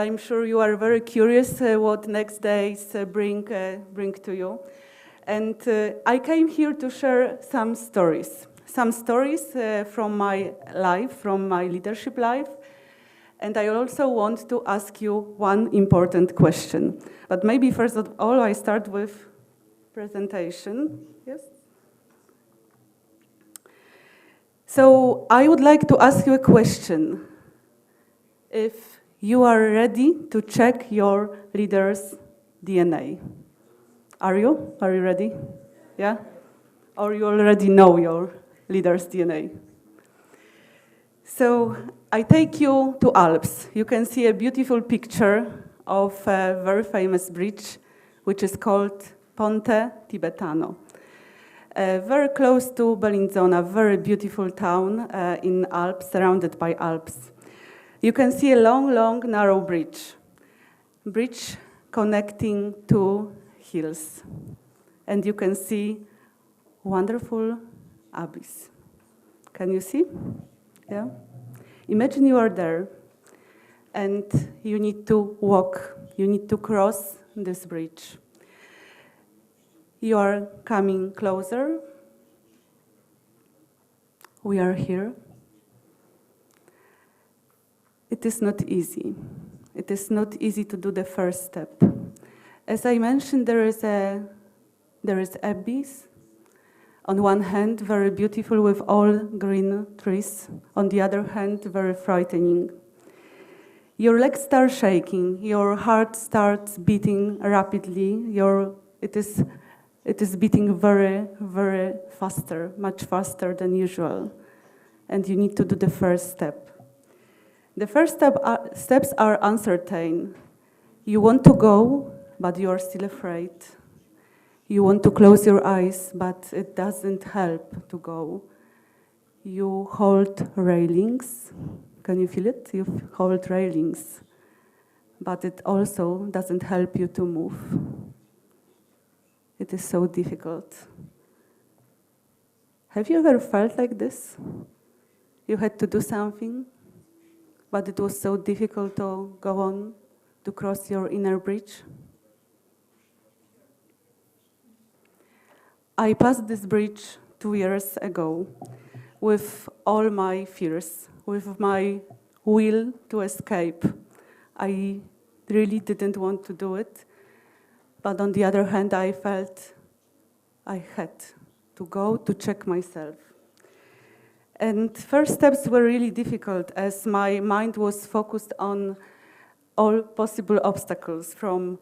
I'm sure you are very curious what next days bring to you. And I came here to share some stories from my life, from my leadership life. And I also want to ask you one important question. But maybe first of all, I start with presentation. Yes? So I would like to ask you a question. If you are ready to check your leader's DNA. Are you? Are you ready? Yeah? Or you already know your leader's DNA? So I take you to Alps. You can see a beautiful picture of a very famous bridge, which is called Ponte Tibetano. Very close to Bellinzona, very beautiful town in Alps, surrounded by Alps. You can see a long, narrow bridge connecting two hills. And you can see wonderful abbeys. Can you see? Yeah? Imagine you are there, and you need to walk, you need to cross this bridge. You are coming closer. We are here. It is not easy. It is not easy to do the first step. As I mentioned, there is abbeys. On one hand, very beautiful with all green trees. On the other hand, very frightening. Your legs start shaking. Your heart starts beating rapidly. It is beating very, very faster, much faster than usual. And you need to do the first step. The first steps are uncertain. You want to go, but you are still afraid. You want to close your eyes, but it doesn't help to go. You hold railings. Can you feel it? You hold railings, but it also doesn't help you to move. It is so difficult. Have you ever felt like this? You had to do something, but it was so difficult to go on, to cross your inner bridge. I passed this bridge 2 years ago with all my fears, with my will to escape. I really didn't want to do it, but on the other hand, I felt I had to go to check myself. And first steps were really difficult as my mind was focused on all possible obstacles from,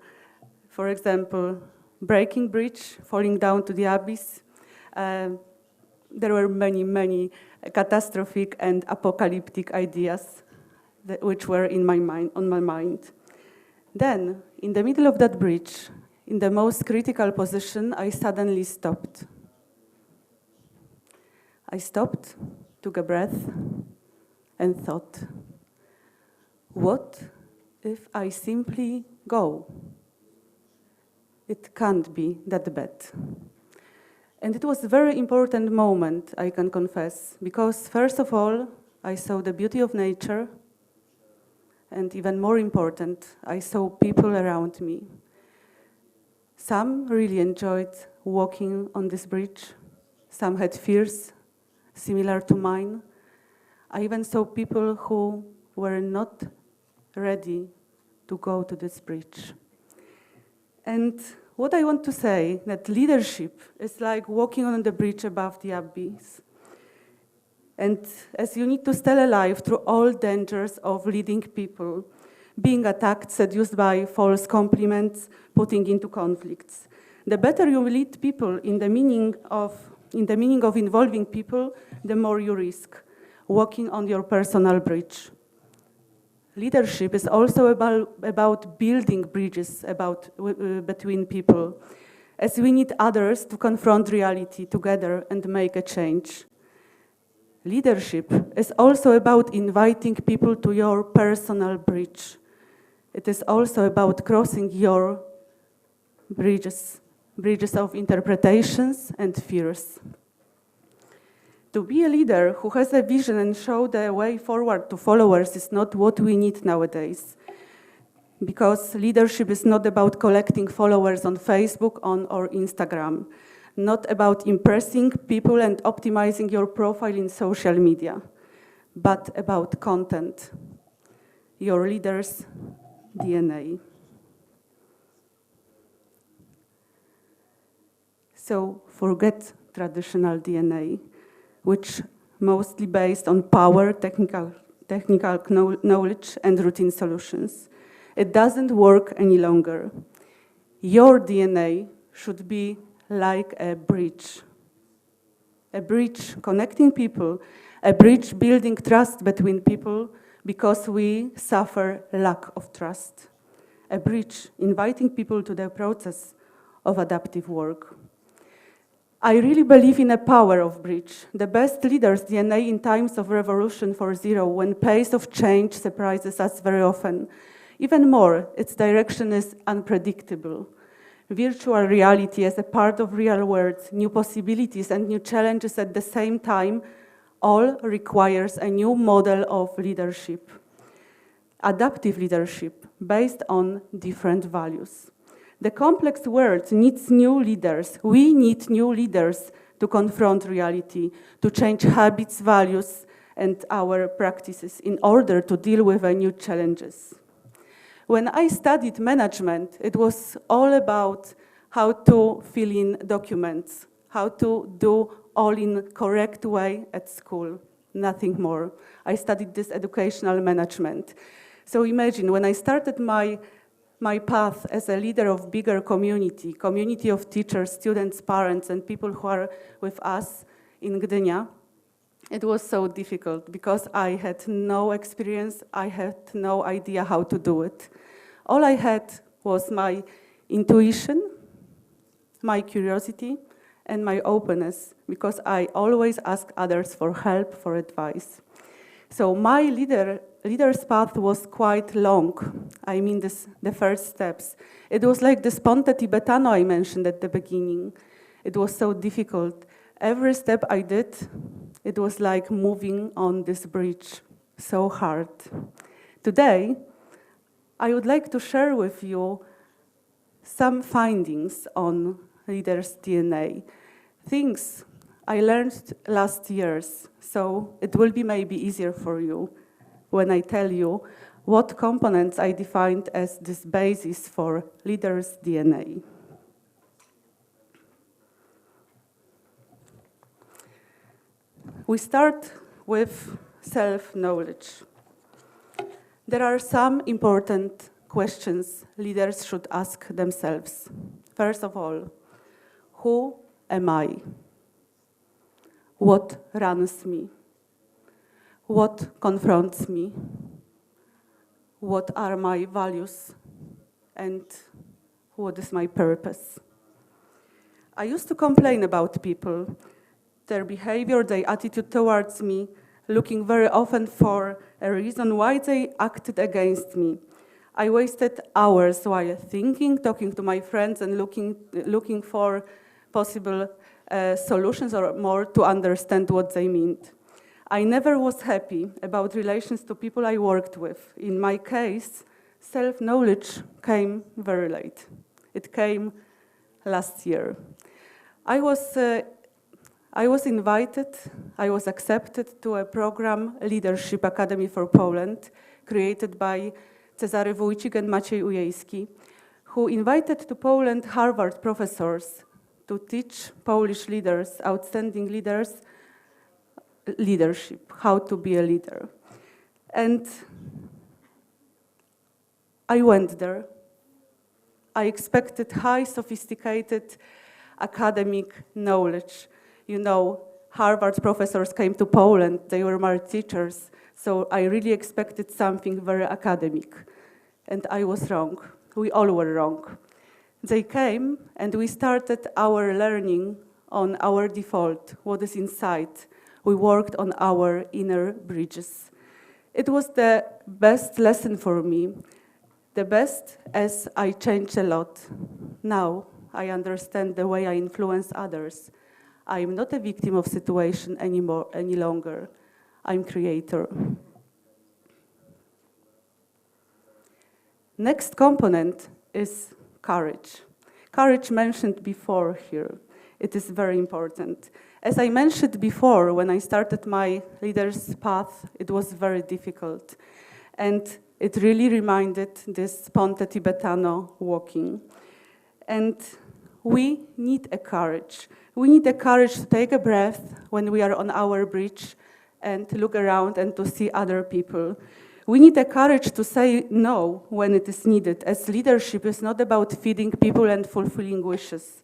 for example, breaking bridge, falling down to the abyss. There were many catastrophic and apocalyptic ideas which were on my mind. Then, in the middle of that bridge, in the most critical position, I suddenly stopped. I stopped, took a breath, and thought, what if I simply go? It can't be that bad. And it was a very important moment, I can confess, because first of all, I saw the beauty of nature, and even more important, I saw people around me. Some really enjoyed walking on this bridge. Some had fears similar to mine. I even saw people who were not ready to go to this bridge. And what I want to say, that leadership is like walking on the bridge above the abyss. And as you need to stay alive through all dangers of leading people, being attacked, seduced by false compliments, putting into conflicts. The better you lead people in the meaning of involving people, the more you risk walking on your personal bridge. Leadership is also about building bridges between people, as we need others to confront reality together and make a change. Leadership is also about inviting people to your personal bridge. It is also about crossing your bridges of interpretations and fears. To be a leader who has a vision and show the way forward to followers is not what we need nowadays. because leadership is not about collecting followers on Facebook or Instagram, not about impressing people and optimizing your profile in social media, but about content, your leader's DNA. So forget traditional DNA, which mostly based on power, technical knowledge, and routine solutions. It doesn't work any longer. Your DNA should be like a bridge connecting people, a bridge building trust between people because we suffer lack of trust, a bridge inviting people to the process of adaptive work. I really believe in the power of bridge. The best leaders' DNA in times of revolution 4.0, when pace of change surprises us very often. Even more, its direction is unpredictable. Virtual reality as a part of real world, new possibilities and new challenges at the same time, all requires a new model of leadership. Adaptive leadership based on different values. The complex world needs new leaders. We need new leaders to confront reality, to change habits, values, and our practices in order to deal with the new challenges. When I studied management, it was all about how to fill in documents, how to do all in correct way at school, nothing more. I studied this educational management. So imagine, when I started my path as a leader of bigger community of teachers, students, parents, and people who are with us in Gdynia, it was so difficult because I had no experience, I had no idea how to do it. All I had was my intuition, my curiosity, and my openness, because I always ask others for help, for advice. So my leader's path was quite long. I mean, the first steps. It was like this Ponte Tibetano I mentioned at the beginning. It was so difficult. Every step I did, it was like moving on this bridge, so hard. Today, I would like to share with you some findings on leaders' DNA, things I learned last years, so it will be maybe easier for you when I tell you what components I defined as this basis for leaders' DNA. We start with self-knowledge. There are some important questions leaders should ask themselves. First of all, who am I? What runs me? What confronts me? What are my values? And what is my purpose? I used to complain about people, their behavior, their attitude towards me, looking very often for a reason why they acted against me. I wasted hours while thinking, talking to my friends, and looking for possible solutions or more to understand what they meant. I never was happy about relations to people I worked with. In my case, self-knowledge came very late. It came last year. I was invited, I was accepted to a program, Leadership Academy for Poland, created by Cezary Wójcik and Maciej Ujejski, who invited to Poland Harvard professors to teach Polish leaders, outstanding leaders, leadership, how to be a leader. And I went there. I expected high, sophisticated academic knowledge. You know, Harvard professors came to Poland, they were my teachers, so I really expected something very academic. And I was wrong. We all were wrong. They came and we started our learning on our default, what is inside. We worked on our inner bridges. It was the best lesson for me, the best as I changed a lot. Now I understand the way I influence others. I'm not a victim of situation any longer. I'm creator. Next component is courage. Courage mentioned before here. It is very important. As I mentioned before, when I started my leader's path, it was very difficult. And it really reminded this Ponte Tibetano walking. And we need a courage. We need the courage to take a breath when we are on our bridge and to look around and to see other people. We need the courage to say no when it is needed, as leadership is not about feeding people and fulfilling wishes.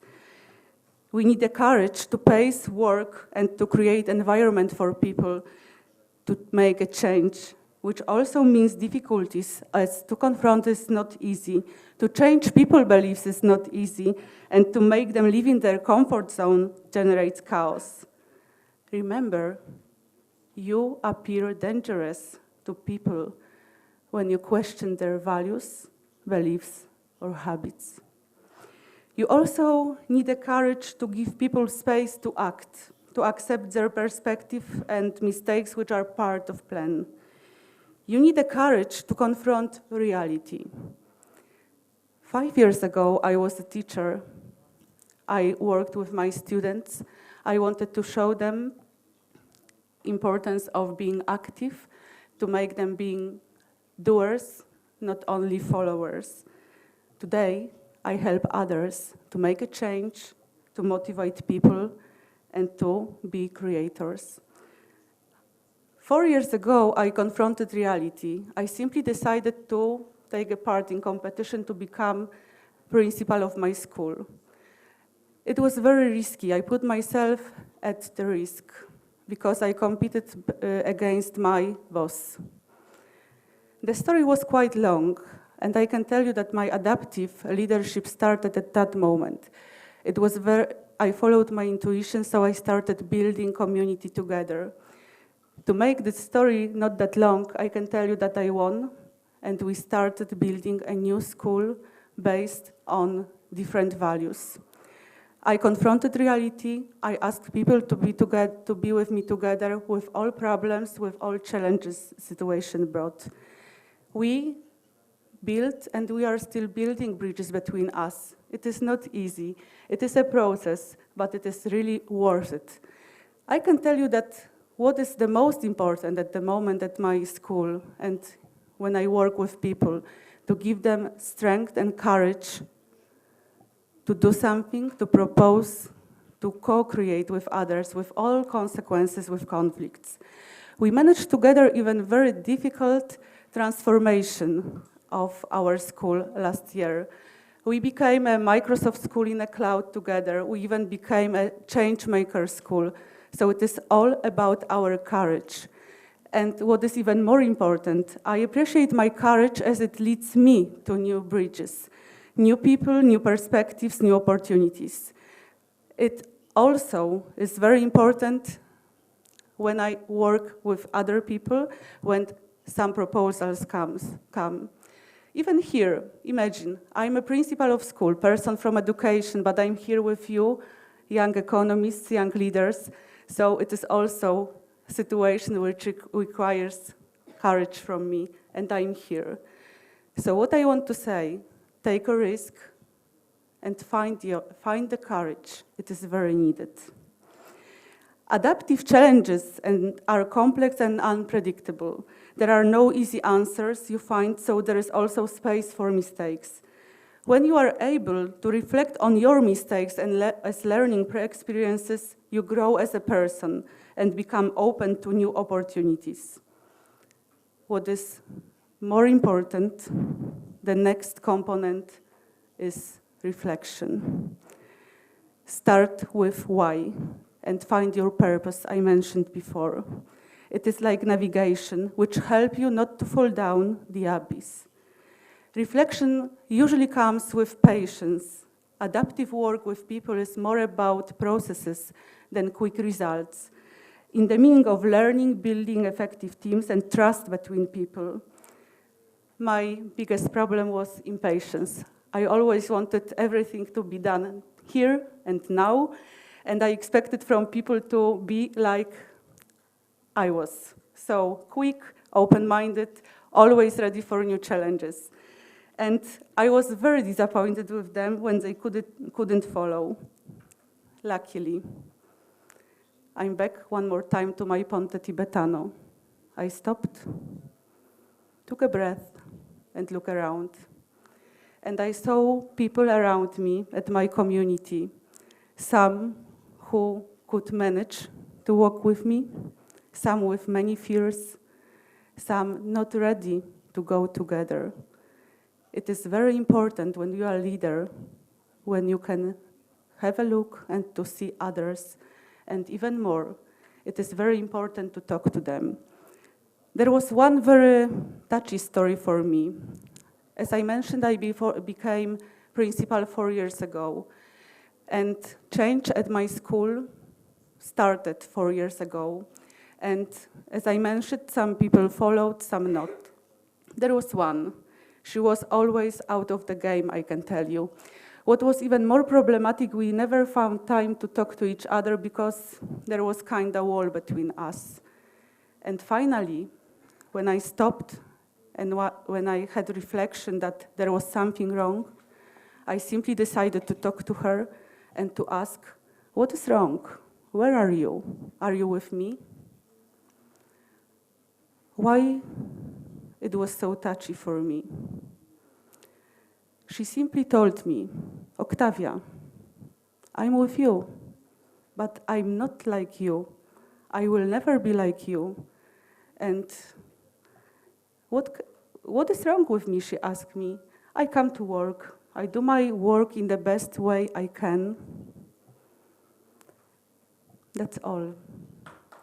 We need the courage to pace work and to create environment for people to make a change, which also means difficulties, as to confront is not easy, to change people's beliefs is not easy, and to make them live in their comfort zone generates chaos. Remember, you appear dangerous to people when you question their values, beliefs, or habits. You also need the courage to give people space to act, to accept their perspective and mistakes which are part of plan. You need the courage to confront reality. 5 years ago, I was a teacher. I worked with my students. I wanted to show them importance of being active, to make them being doers, not only followers. Today, I help others to make a change, to motivate people, and to be creators. 4 years ago, I confronted reality. I simply decided to take a part in competition to become principal of my school. It was very risky. I put myself at the risk because I competed against my boss. The story was quite long, and I can tell you that my adaptive leadership started at that moment. I followed my intuition, so I started building community together. To make this story not that long, I can tell you that I won, and we started building a new school based on different values. I confronted reality. I asked people to be with me together with all problems, with all challenges situation brought. We built, and we are still building bridges between us. It is not easy. It is a process, but it is really worth it. I can tell you that what is the most important at the moment at my school and when I work with people, to give them strength and courage to do something, to propose, to co-create with others, with all consequences, with conflicts. We managed together even very difficult transformation of our school last year. We became a Microsoft school in a cloud together. We even became a change maker school. So it is all about our courage. And what is even more important, I appreciate my courage as it leads me to new bridges, new people, new perspectives, new opportunities. It also is very important when I work with other people, when some proposals come. Even here, imagine, I'm a principal of school, person from education, but I'm here with you, young economists, young leaders. So it is also a situation which requires courage from me, and I'm here. So what I want to say, take a risk and find the courage. It is very needed. Adaptive challenges are complex and unpredictable. There are no easy answers you find, so there is also space for mistakes. When you are able to reflect on your mistakes and as learning experiences, you grow as a person and become open to new opportunities. What is more important, the next component is reflection. Start with why and find your purpose I mentioned before. It is like navigation, which helps you not to fall down the abyss. Reflection usually comes with patience. Adaptive work with people is more about processes than quick results, in the meaning of learning, building effective teams, and trust between people. My biggest problem was impatience. I always wanted everything to be done here and now, and I expected from people to be like I was. So quick, open-minded, always ready for new challenges. And I was very disappointed with them when they couldn't follow. Luckily, I'm back one more time to my Ponte Tibetano. I stopped, took a breath, and looked around. And I saw people around me at my community, some who could manage to walk with me, some with many fears, some not ready to go together. It is very important when you are a leader, when you can have a look and to see others, and even more, it is very important to talk to them. There was one very touchy story for me. As I mentioned, I became principal 4 years ago, and change at my school started 4 years ago. And as I mentioned, some people followed, some not. There was one. She was always out of the game, I can tell you. What was even more problematic, we never found time to talk to each other because there was kind of a wall between us. And finally, when I stopped and when I had reflection that there was something wrong, I simply decided to talk to her and to ask, what is wrong? Where are you? Are you with me? Why it was so touchy for me? She simply told me, Octavia, I'm with you, but I'm not like you. I will never be like you. And what is wrong with me, she asked me. I come to work. I do my work in the best way I can. That's all.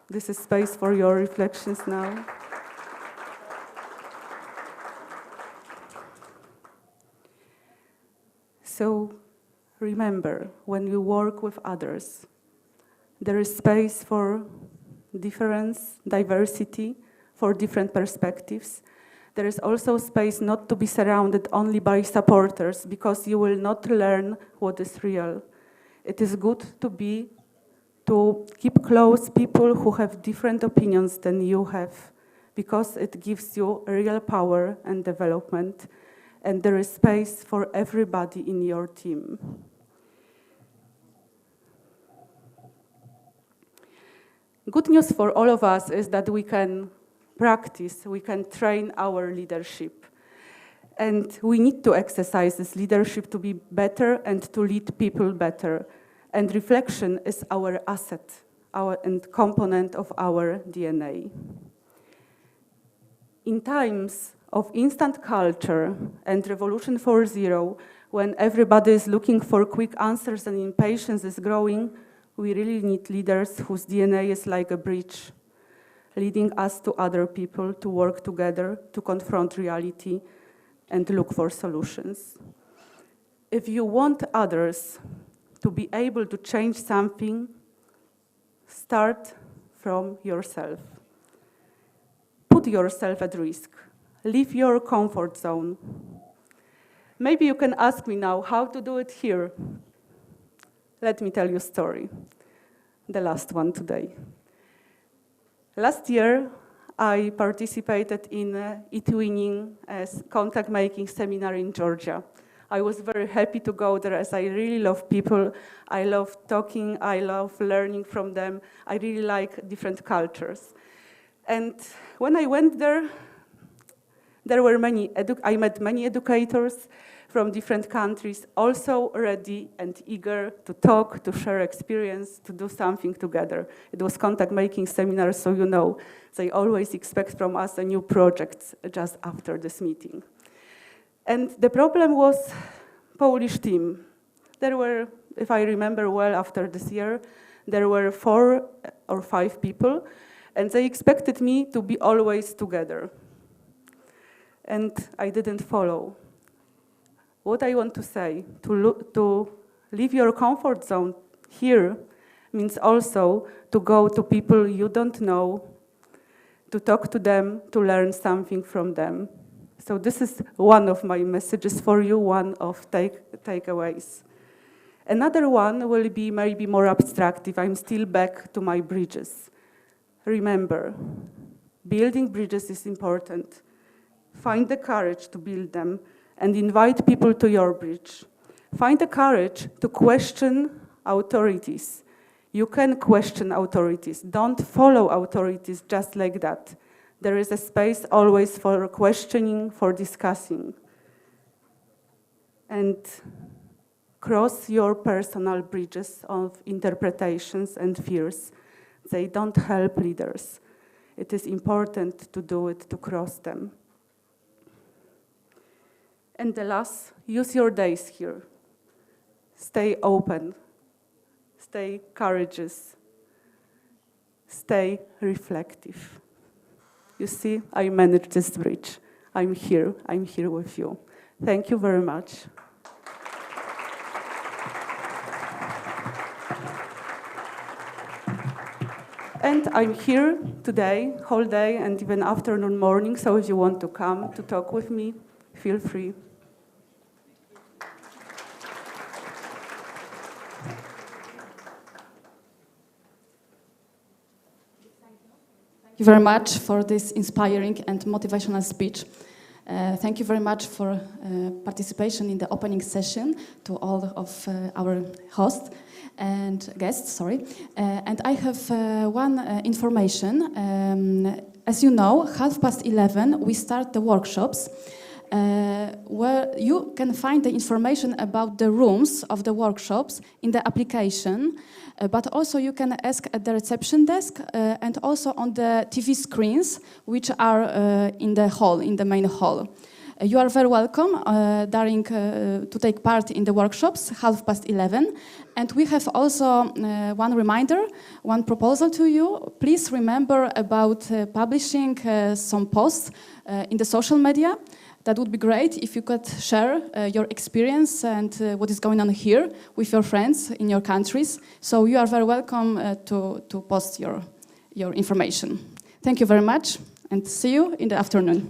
This is space for your reflections now. So remember, when you work with others, there is space for difference, diversity, for different perspectives. There is also space not to be surrounded only by supporters, because you will not learn what is real. It is good to keep close people who have different opinions than you have, because it gives you real power and development. And there is space for everybody in your team. Good news for all of us is that we can practice, we can train our leadership. And we need to exercise this leadership to be better and to lead people better. And reflection is our asset, and component of our DNA. In times of instant culture and Revolution 4.0, when everybody is looking for quick answers and impatience is growing, we really need leaders whose DNA is like a bridge, leading us to other people, to work together, to confront reality, and look for solutions. If you want others to be able to change something, start from yourself. Put yourself at risk. Leave your comfort zone. Maybe you can ask me now how to do it here. Let me tell you a story, the last one today. Last year, I participated in eTwinning as contact making seminar in Georgia. I was very happy to go there, as I really love people. I love talking, I love learning from them. I really like different cultures. And when I went there, I met many educators from different countries, also ready and eager to talk, to share experience, to do something together. It was contact making seminar, so you know, they always expect from us a new project just after this meeting. And the problem was Polish team. There were, if I remember well, after this year, there were 4 or 5 people, and they expected me to be always together. And I didn't follow. What I want to say, to leave your comfort zone here means also to go to people you don't know, to talk to them, to learn something from them. So this is one of my messages for you, one of takeaways. Another one will be maybe more abstract if I'm still back to my bridges. Remember, building bridges is important. Find the courage to build them and invite people to your bridge. Find the courage to question authorities. You can question authorities. Don't follow authorities just like that. There is a space always for questioning, for discussing. And cross your personal bridges of interpretations and fears. They don't help leaders. It is important to do it, to cross them. And the last, use your days here. Stay open. Stay courageous. Stay reflective. You see, I managed this bridge. I'm here with you. Thank you very much. And I'm here today, whole day, and even afternoon, morning, so if you want to come to talk with me, feel free. Thank you very much for this inspiring and motivational speech. Thank you very much for participation in the opening session to all of our hosts and guests, and I have one information. As you know, 11:30 we start the workshops where you can find the information about the rooms of the workshops in the application, but also you can ask at the reception desk and also on the TV screens which are in the hall, in the main hall. You are very welcome to take part in the workshops 11:30. And we have also one reminder, one proposal to you. Please remember about publishing some posts in the social media. That would be great if you could share your experience and what is going on here with your friends in your countries. So you are very welcome to post your information. Thank you very much and see you in the afternoon.